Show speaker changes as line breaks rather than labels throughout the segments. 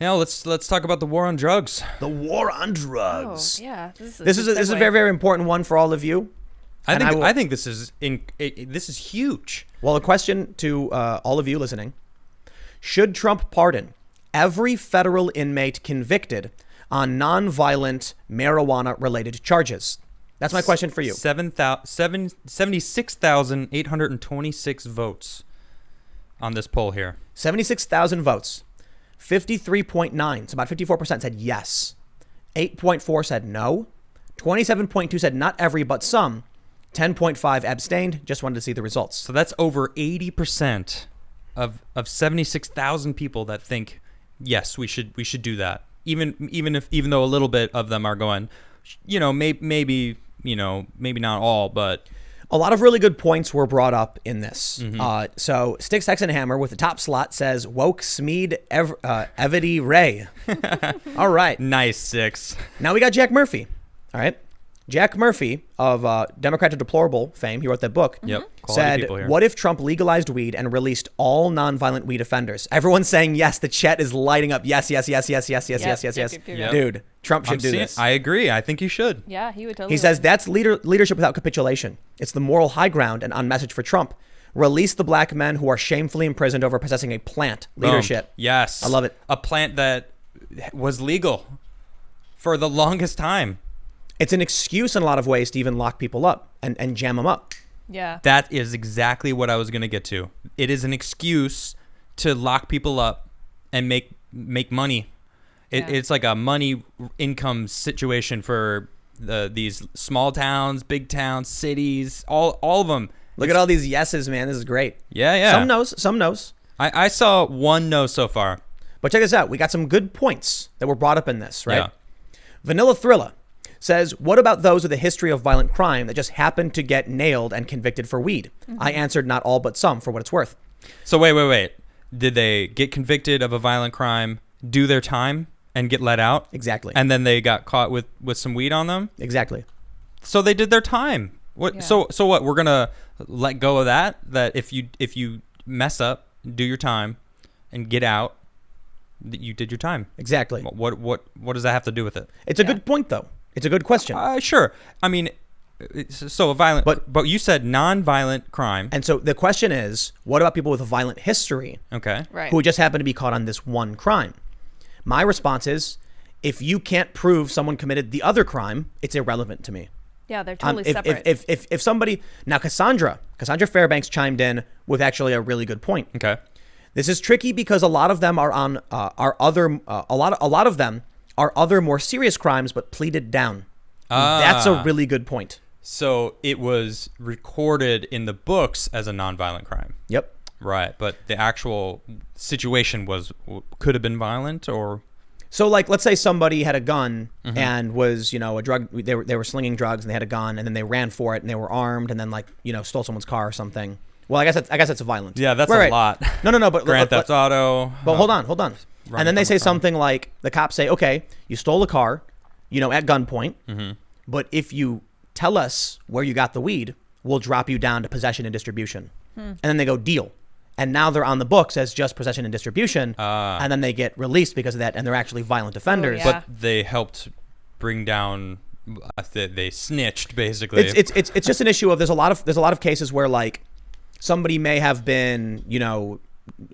Yeah, let's talk about the war on drugs.
The war on drugs.
Oh, yeah.
This is a very, very important one for all of you.
I think this is huge.
Well, a question to all of you listening: should Trump pardon every federal inmate convicted on nonviolent marijuana-related charges? That's my question for you.
76,826 votes on this poll here.
76,000 votes. 53.9, so about 54% said yes. 8.4 said no. 27.2 said not every but some. 10.5 abstained. Just wanted to see the results.
So that's over 80% of 76,000 people that think yes, we should do that. Even though a little bit of them are going, maybe not all, but
a lot of really good points were brought up in this. So Sticks, Hex, and Hammer with the top slot says woke Smeed Evity Ray. All right.
Nice, Six.
Now we got Jack Murphy. All right. Jack Murphy of Democrat to Deplorable fame, he wrote that book, said, what if Trump legalized weed and released all nonviolent weed offenders? Everyone's saying yes. The chat is lighting up. Yes. Dude, Trump should do this.
I agree. I think he should.
Yeah, he would totally.
He says that's leadership without capitulation. It's the moral high ground and on message for Trump. Release the black men who are shamefully imprisoned over possessing a plant. Leadership.
Yes.
I love it.
A plant that was legal for the longest time.
It's an excuse in a lot of ways to even lock people up and jam them up.
Yeah.
That is exactly what I was going to get to. It is an excuse to lock people up and make money. It's like a money income situation for these small towns, big towns, cities, all of them.
Look at all these yeses, man. This is great.
Yeah.
Some no's.
I saw one no so far.
But check this out. We got some good points that were brought up in this, right?
Yeah.
Vanilla Thrilla says, what about those with a history of violent crime that just happened to get nailed and convicted for weed? I answered not all but some, for what it's worth.
So wait. Did they get convicted of a violent crime, do their time, and get let out?
Exactly.
And then they got caught with some weed on them?
Exactly.
So they did their time. What? Yeah. So what? We're gonna let go of that? That if you mess up, do your time, and get out, you did your time.
Exactly.
What does that have to do with it?
It's a good point, though. It's a good question.
Sure. I mean, so a violent, but you said non-violent crime.
And so the question is, what about people with a violent history?
Okay.
Right.
Who just happen to be caught on this one crime? My response is, if you can't prove someone committed the other crime, it's irrelevant to me.
Yeah, they're totally separate.
If somebody now, Cassandra Fairbanks chimed in with actually a really good point.
Okay.
This is tricky because a lot of them are on a lot of them are other more serious crimes, but pleaded down. That's a really good point.
So it was recorded in the books as a nonviolent crime.
Yep.
Right, but the actual situation could have been violent, or
so like let's say somebody had a gun and was a drug. They were slinging drugs and they had a gun and then they ran for it and they were armed and then stole someone's car or something. Well, I guess that's violent.
Yeah, that's a lot.
No, but
Grand Theft Auto.
But hold on. And then they say something like, the cops say, okay, you stole a car, at gunpoint, but if you tell us where you got the weed, we'll drop you down to possession and distribution. And then they go, deal. And now they're on the books as just possession and distribution, and then they get released because of that, and they're actually violent offenders.
Oh, yeah.
But they helped bring down. They snitched basically.
It's just an issue of there's a lot of cases where like somebody may have been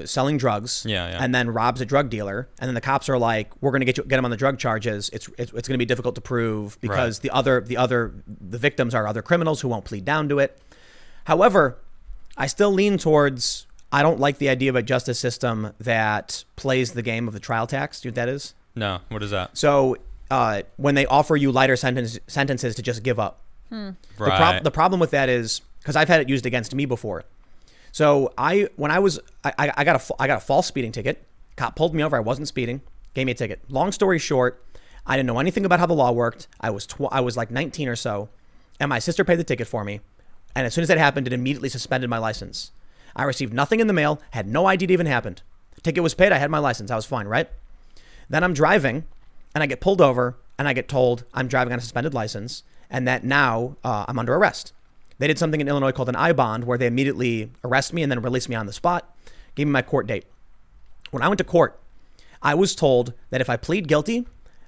selling drugs, and then robs a drug dealer, and then the cops are like, we're going to get him on the drug charges. It's going to be difficult to prove because the victims are other criminals who won't plead down to it. However, I still lean towards, I don't like the idea of a justice system that plays the game of the trial tax. Do you know what that is?
No, what is that?
So when they offer you lighter sentences to just give up.
Right.
The problem with that is, because I've had it used against me before. So I got a false speeding ticket. Cop pulled me over. I wasn't speeding. Gave me a ticket. Long story short, I didn't know anything about how the law worked. I was like 19 or so, and my sister paid the ticket for me. And as soon as that happened, it immediately suspended my license. I received nothing in the mail. Had no idea it even happened. Ticket was paid. I had my license. I was fine, right? Then I'm driving, and I get pulled over, and I get told I'm driving on a suspended license, and that now I'm under arrest. They did something in Illinois called an I-bond, where they immediately arrest me and then release me on the spot, gave me my court date. When I went to court, I was told that if I plead guilty,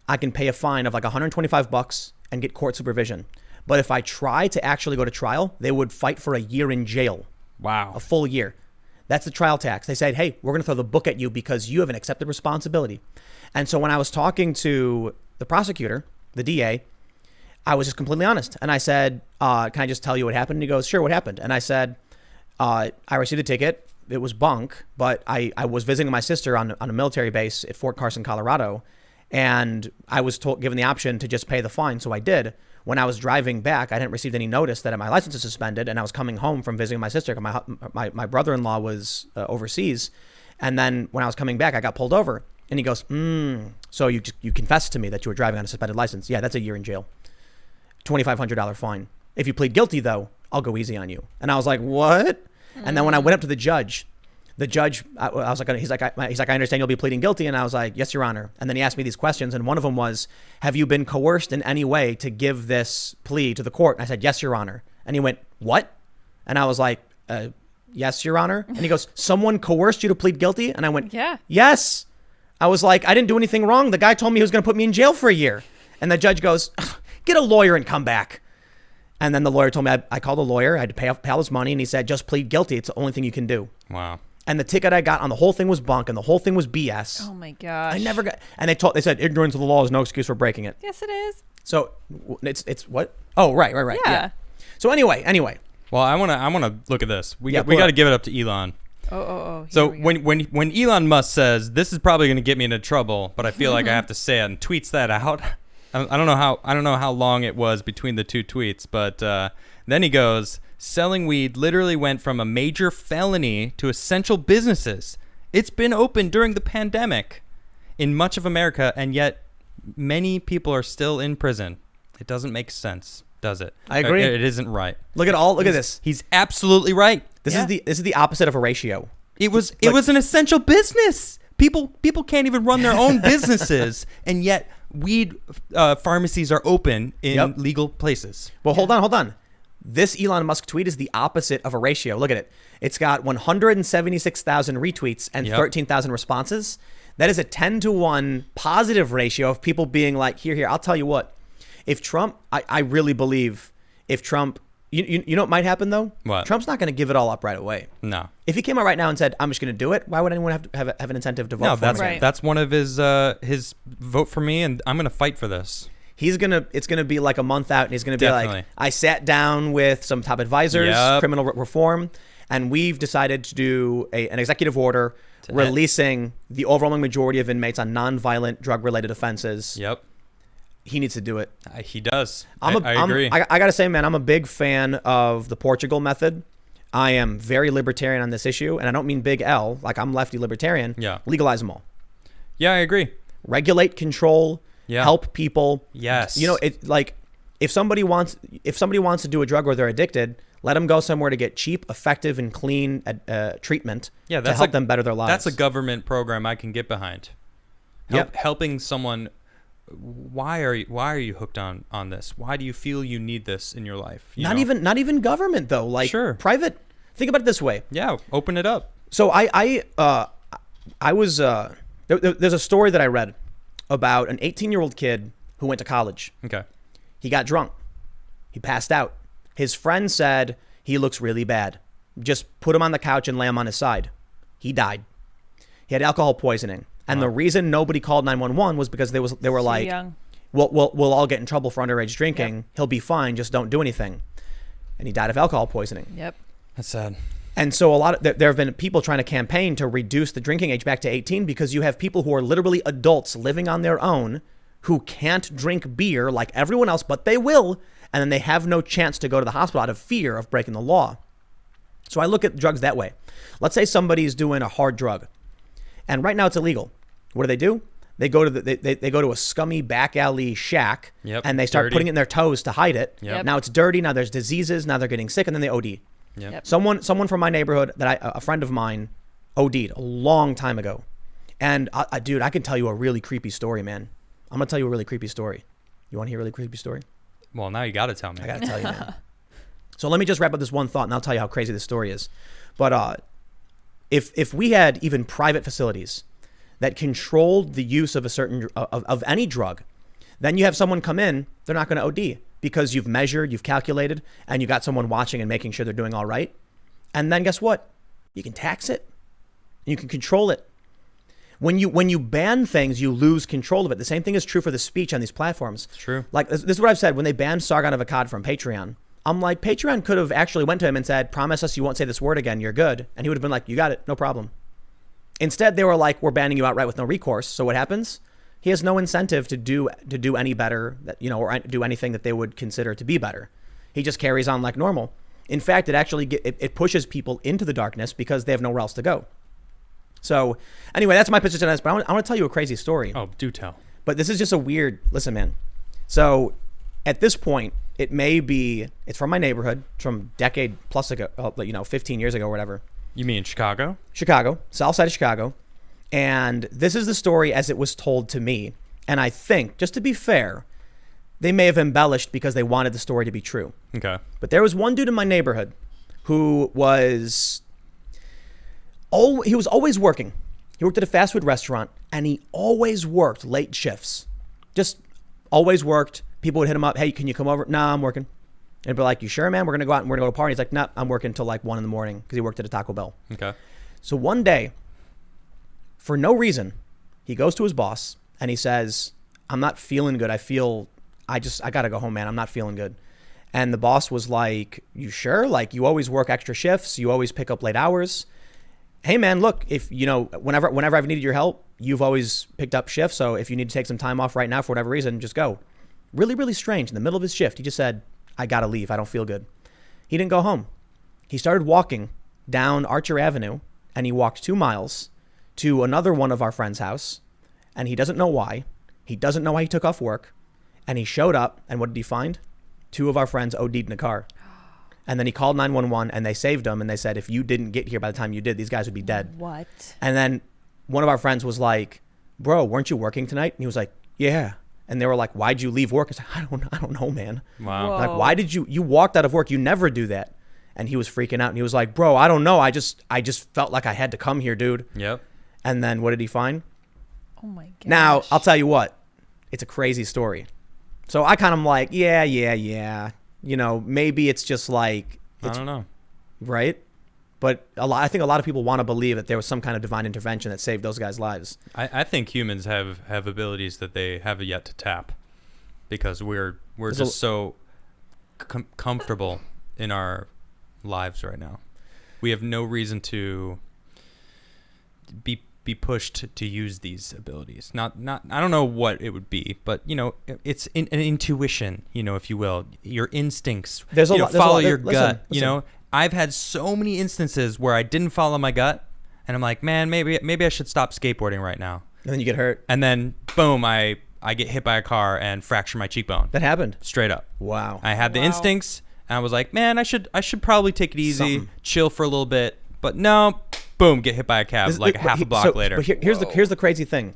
I can pay a fine of like $125 and get court supervision. But if I try to actually go to trial, they would fight for a year in jail.
Wow.
A full year. That's the trial tax. They said, hey, we're going to throw the book at you because you have an accepted responsibility. And so when I was talking to the prosecutor, the DA, I was just completely honest. And I said, can I just tell you what happened? And he goes, sure, what happened? And I said, I received a ticket. It was bunk, but I was visiting my sister on a military base at Fort Carson, Colorado. And I was given the option to just pay the fine. So I did. When I was driving back, I didn't receive any notice that my license is suspended. And I was coming home from visiting my sister. My brother-in-law was overseas. And then when I was coming back, I got pulled over. And he goes, so you confessed to me that you were driving on a suspended license. Yeah, that's a year in jail. $2,500 fine. If you plead guilty, though, I'll go easy on you. And I was like, what? And then when I went up to the judge, I was like, he's like, I understand you'll be pleading guilty. And I was like, yes, Your Honor. And then he asked me these questions. And one of them was, have you been coerced in any way to give this plea to the court? And I said, yes, Your Honor. And he went, what? And I was like, yes, Your Honor. And he goes, someone coerced you to plead guilty? And I went,
yeah.
Yes. I was like, I didn't do anything wrong. The guy told me he was going to put me in jail for a year. And the judge goes, get a lawyer and come back. And then the lawyer told me, I called a lawyer. I had to pay all his money. And he said, just plead guilty. It's the only thing you can do.
Wow.
And the ticket I got on the whole thing was bunk and the whole thing was BS.
Oh my gosh.
I never got, and they said ignorance of the law is no excuse for breaking it.
Yes, it is.
So it's what? Oh, right.
Yeah.
So anyway.
Well, I want to look at this. We got to give it up to Elon.
Oh.
So when Elon Musk says this is probably going to get me into trouble, but I feel like I have to say it, and tweets that out. I don't know how long it was between the two tweets, but then he goes, selling weed literally went from a major felony to essential businesses. It's been open during the pandemic in much of America, and yet many people are still in prison. It doesn't make sense, does it?
I agree.
It isn't right.
Look at this.
He's absolutely right.
This is the opposite of a ratio.
It was an essential business. People can't even run their own businesses, and yet weed pharmacies are open in legal places.
Well, hold on. This Elon Musk tweet is the opposite of a ratio. Look at it. It's got 176,000 retweets and 13,000 responses. That is a 10-to-1 positive ratio of people being like, here. I'll tell you what. If Trump, I really believe if Trump, you know what might happen though?
What?
Trump's not going to give it all up right away.
No.
If he came out right now and said, I'm just going to do it, why would anyone have an incentive to vote for him?
Right.
That's one of his vote for me, and I'm going to fight for this.
It's gonna be like a month out, and he's gonna be like, I sat down with some top advisors, criminal reform, and we've decided to do an executive order releasing the overwhelming majority of inmates on nonviolent drug-related offenses.
Yep.
He needs to do it.
He does. I
agree. I gotta say, man, I'm a big fan of the Portugal method. I am very libertarian on this issue, and I don't mean big L, like I'm lefty libertarian.
Yeah.
Legalize them all.
Yeah, I agree.
Regulate, control.
Yeah.
Help people.
Yes.
You know, it like if somebody wants to do a drug or they're addicted, let them go somewhere to get cheap, effective, and clean treatment to help them better their lives.
That's a government program I can get behind. Helping someone. Why are you hooked on this? Why do you feel you need this in your life?
Not even government though. Like private. Think about it this way.
Yeah, open it up.
So I was there's a story that I read about an 18-year-old kid who went to college.
Okay.
He got drunk. He passed out. His friend said, he looks really bad. Just put him on the couch and lay him on his side. He died. He had alcohol poisoning. And the reason nobody called 911 was because they were like,
young.
We'll all get in trouble for underage drinking. Yep. He'll be fine. Just don't do anything. And he died of alcohol poisoning.
Yep.
That's sad.
And so there have been people trying to campaign to reduce the drinking age back to 18 because you have people who are literally adults living on their own who can't drink beer like everyone else, but they will. And then they have no chance to go to the hospital out of fear of breaking the law. So I look at drugs that way. Let's say somebody's doing a hard drug and right now it's illegal. What do? They go to they go to a scummy back alley shack and they start putting it in their toes to hide it.
Yep.
Now it's dirty. Now there's diseases. Now they're getting sick and then they OD.
Yep.
Someone from my neighborhood a friend of mine OD'd a long time ago. And dude, I can tell you a really creepy story, man. I'm going to tell you a really creepy story. You want to hear a really creepy story?
Well, now you got to tell me.
I got to tell you, man. So let me just wrap up this one thought and I'll tell you how crazy this story is. But if we had even private facilities that controlled the use of a certain of any drug, then you have someone come in, they're not going to OD because you've measured, you've calculated, and you got someone watching and making sure they're doing all right. And then guess what? You can tax it. You can control it. When you ban things, you lose control of it. The same thing is true for the speech on these platforms.
It's true.
Like, this is what I've said. When they banned Sargon of Akkad from Patreon, I'm like, Patreon could have actually went to him and said, promise us you won't say this word again. You're good. And he would have been like, you got it. No problem. Instead, they were like, we're banning you outright with no recourse. So what happens? He has no incentive to do any better, or do anything that they would consider to be better. He just carries on like normal. In fact, it actually it pushes people into the darkness because they have nowhere else to go. So anyway, that's my position on this. But I want to tell you a crazy story.
Oh, do tell.
But this is just a weird, listen, man. So at this point, it's from my neighborhood, it's from a decade plus ago, 15 years ago or whatever.
You mean Chicago?
Chicago, south side of Chicago. And this is the story as it was told to me. And I think, just to be fair, they may have embellished because they wanted the story to be true.
Okay.
But there was one dude in my neighborhood who was always working. He worked at a fast food restaurant, and he always worked late shifts. Just always worked. People would hit him up. Hey, can you come over? Nah, I'm working. And he'd be like, you sure, man? We're going to go out and we're going to go to a party. He's like, nah, I'm working till like 1 a.m. because he worked at a Taco Bell.
Okay.
So one day, for no reason, he goes to his boss and he says, I'm not feeling good. I got to go home, man. I'm not feeling good. And the boss was like, you sure? Like, you always work extra shifts. You always pick up late hours. Hey, man, look, if whenever I've needed your help, you've always picked up shifts. So if you need to take some time off right now for whatever reason, just go. Really, really strange. In the middle of his shift, he just said, I got to leave. I don't feel good. He didn't go home. He started walking down Archer Avenue, and he walked 2 miles to another one of our friend's house, and he doesn't know why. He doesn't know why he took off work, and he showed up, and what did he find? 2 of our friends OD'd in a car. And then he called 911, and they saved him, and they said, if you didn't get here by the time you did, these guys would be dead.
What?
And then one of our friends was like, bro, weren't you working tonight? And he was like, yeah. And they were like, why'd you leave work? I said, I don't know, man.
Wow.
Whoa.
Like, why did you walked out of work? You never do that. And he was freaking out, and he was like, bro, I don't know. I just felt like I had to come here, dude.
Yep.
And then what did he find?
Oh my gosh.
Now, I'll tell you what, it's a crazy story. So I kind of like, yeah. Maybe it's just like,
I don't know.
Right? But I think a lot of people want to believe that there was some kind of divine intervention that saved those guys' lives.
I think humans have abilities that they have yet to tap because we're just so comfortable in our lives right now. We have no reason to be pushed to use these abilities. Not I don't know what it would be, but it's an intuition, if you will, your instincts.
There's a lot.
Follow your gut.
Listen.
I've had so many instances where I didn't follow my gut, and I'm like, man, maybe I should stop skateboarding right now.
And then you get hurt.
And then boom, I get hit by a car and fracture my cheekbone.
That happened.
Straight up.
Wow.
I had the
Wow.
instincts, and I was like, man, I should probably take it easy,
Something.
chill for a little bit. But no, boom, get hit by a cab like half a block later.
But here's the crazy thing.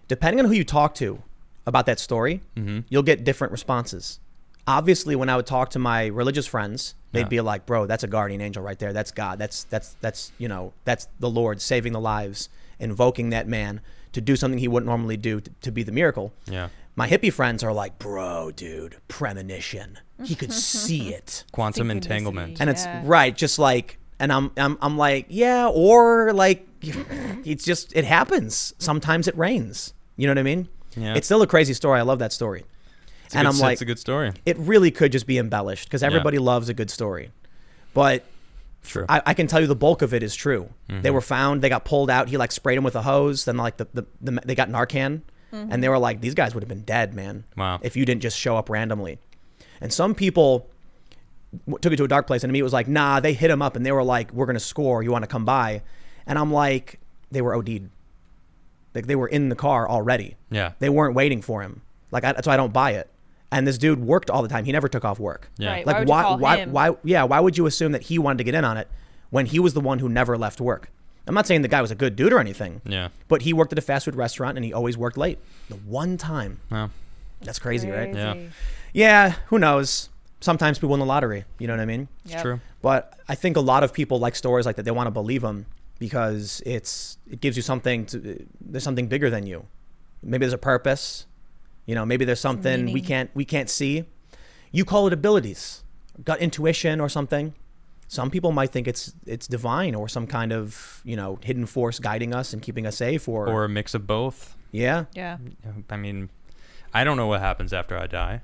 Depending on who you talk to about that story, you'll get different responses. Obviously, when I would talk to my religious friends, they'd be like, bro, that's a guardian angel right there. That's God. That's the Lord saving the lives, invoking that man to do something he wouldn't normally do to be the miracle.
Yeah.
My hippie friends are like, bro, dude, premonition. He could see it.
Quantum
Synchronicity.
entanglement.
And it's
Yeah.
right, just like, and I'm like, yeah, or like, it happens. Sometimes it rains. You know what I mean?
Yeah.
It's still a crazy story. I love that story.
It's a good story.
It really could just be embellished because everybody loves a good story. But
True.
I can tell you the bulk of it is true. They were found, they got pulled out. He like sprayed them with a hose. Then like they got Narcan, and they were like, these guys would have been dead, man.
Wow.
If you didn't just show up randomly. And some people took it to a dark place, and to me it was like, nah, they hit him up and they were like, we're gonna score. You want to come by? And I'm like, they were OD'd. Like they were in the car already.
Yeah.
They weren't waiting for him. That's why I don't buy it. And this dude worked all the time. He never took off work.
Yeah.
Right.
Like
Why would you call him?
why would you assume that he wanted to get in on it when he was the one who never left work? I'm not saying the guy was a good dude or anything.
Yeah.
But he worked at a fast food restaurant and he always worked late. The one time.
Well,
That's crazy, right?
Yeah.
Yeah, who knows? Sometimes people win the lottery, you know what I mean?
it's
Yep.
true.
But I think a lot of people like stories like that. They want to believe them because it gives you something there's something bigger than you. Maybe there's a purpose. Maybe there's something we can't see. You call it abilities, gut intuition or something. Some people might think it's divine or some kind of, hidden force guiding us and keeping us safe
or a mix of both.
Yeah.
Yeah.
I mean, I don't know what happens after I die,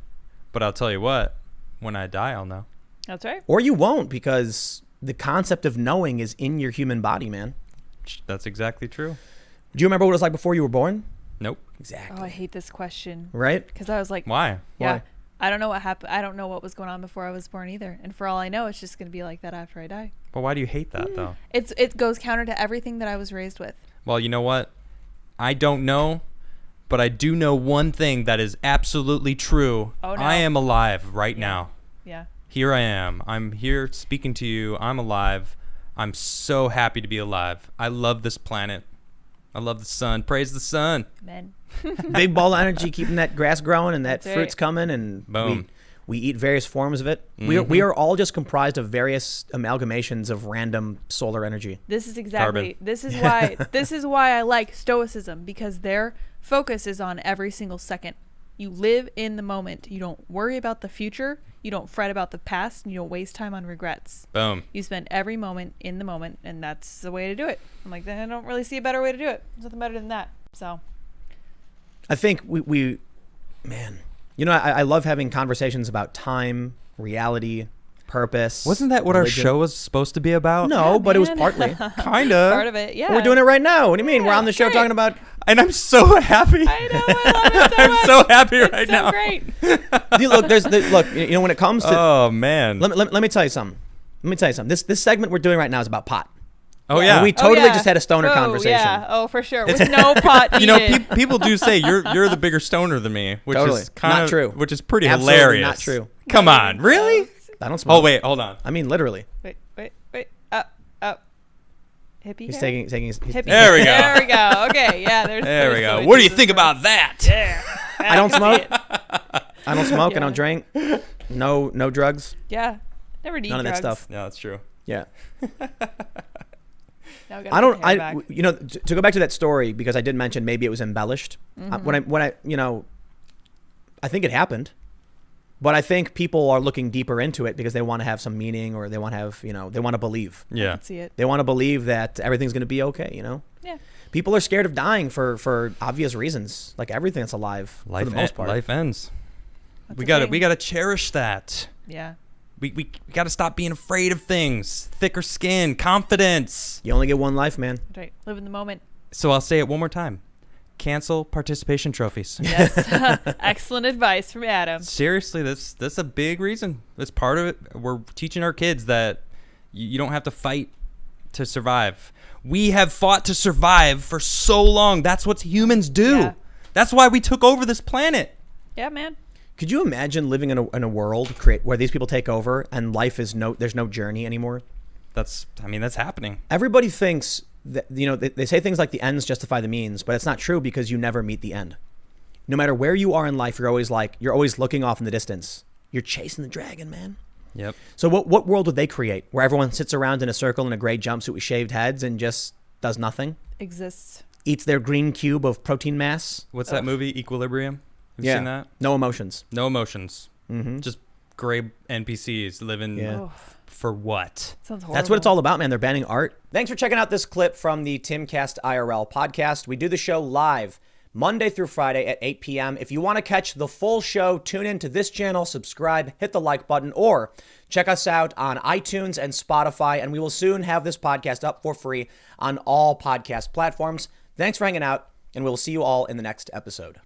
but I'll tell you what, when I die, I'll know.
That's right.
Or you won't, because the concept of knowing is in your human body, man.
That's exactly true.
Do you remember what it was like before you were born?
Nope.
Exactly.
Oh, I hate this question.
Right?
Because I was like,
Why?
yeah,
Why?
I don't know what happened. I don't know what was going on before I was born either. And for all I know, it's just going to be like that after I die.
But why do you hate that, though?
It goes counter to everything that I was raised with.
Well, you know what? I don't know, but I do know one thing that is absolutely true.
Oh, no.
I am alive right now.
Yeah.
Here I am. I'm here speaking to you. I'm alive. I'm so happy to be alive. I love this planet. I love the sun. Praise the sun.
Men.
Big ball of energy, keeping that grass growing and that
That's
fruit's
right.
coming, and
Boom.
we eat various forms of it. We are all just comprised of various amalgamations of random solar energy.
This is exactly. This is why I like Stoicism, because their focus is on every single second. You live in the moment. You don't worry about the future. You don't fret about the past, and you don't waste time on regrets.
Boom.
You spend every moment in the moment, and that's the way to do it. I'm like, I don't really see a better way to do it. There's nothing better than that. So,
I think we man, I love having conversations about time, reality, purpose.
Wasn't that what
religion.
our show was supposed to be about?
No,
Yeah,
but it was
man.
partly.
Kind
part
of.
of it, yeah.
We're doing it right now. What do you mean? We're
Yeah,
on the show
great.
talking about.
And I'm so happy.
I know. I love it so
I'm
much.
so happy right
It's
now.
so great.
Look, when it comes to.
Oh, man.
Let me tell you something. This segment we're doing right now is about pot.
Oh, yeah.
We totally
yeah.
just had a stoner conversation.
Yeah. Oh, for sure. With no pot
You know,
needed.
people do say you're the bigger stoner than me, which
Totally.
is kind
Not
of
true.
which is pretty
Absolutely
hilarious.
not true.
Come on, really?
I don't smoke.
Oh wait, hold on.
I mean, literally.
Wait. Up. Hippie.
He's
hair?
taking his.
Hippie.
There we go.
There we go. Okay. Yeah.
There we go.
some
What do you
Jesus
think
in
about that?
there. Yeah.
I don't
can see
smoke.
it.
I don't smoke. I
Yeah.
don't drink. No drugs.
Yeah. Never need
None of that
drugs.
stuff.
Yeah, that's true.
Yeah.
Now
I don't.
get hair back.
To go back to that story, because I did mention maybe it was embellished. When I I think it happened, but I think people are looking deeper into it because they want to have some meaning, or they want to have they want to believe.
I
Yeah.
can see it.
They want to believe that everything's going to be okay.
Yeah.
People are scared of dying for obvious reasons, like everything that's alive for the most part.
Life ends.
That's
We
a
gotta
thing.
we gotta cherish that.
Yeah.
We gotta stop being afraid of things. Thicker skin, confidence.
You only get one life, man.
That's right. Live in the moment.
So I'll say it one more time. Cancel participation trophies.
Yes. Excellent advice from Adam.
Seriously, that's a big reason. That's part of it. We're teaching our kids that you don't have to fight to survive. We have fought to survive for so long. That's what humans do.
Yeah.
That's why we took over this planet.
Yeah, man.
Could you imagine living in a world where these people take over and life is there's no journey anymore?
That's happening.
Everybody thinks that, they say things like the ends justify the means, but it's not true, because you never meet the end. No matter where you are in life, you're always looking off in the distance. You're chasing the dragon, man.
Yep.
So what world would they create, where everyone sits around in a circle in a gray jumpsuit with shaved heads and just does nothing?
Exists.
Eats their green cube of protein mass?
What's that movie? Equilibrium. Have you seen that?
No emotions.
No emotions.
Mm-hmm.
Just gray NPCs living
Yeah.
Oh,
for what?
sounds horrible.
That's what it's all about, man. They're banning art. Thanks for checking out this clip from the Timcast IRL podcast. We do the show live Monday through Friday at 8 p.m. If you want to catch the full show, tune in to this channel, subscribe, hit the like button, or check us out on iTunes and Spotify. And we will soon have this podcast up for free on all podcast platforms. Thanks for hanging out, and we'll see you all in the next episode.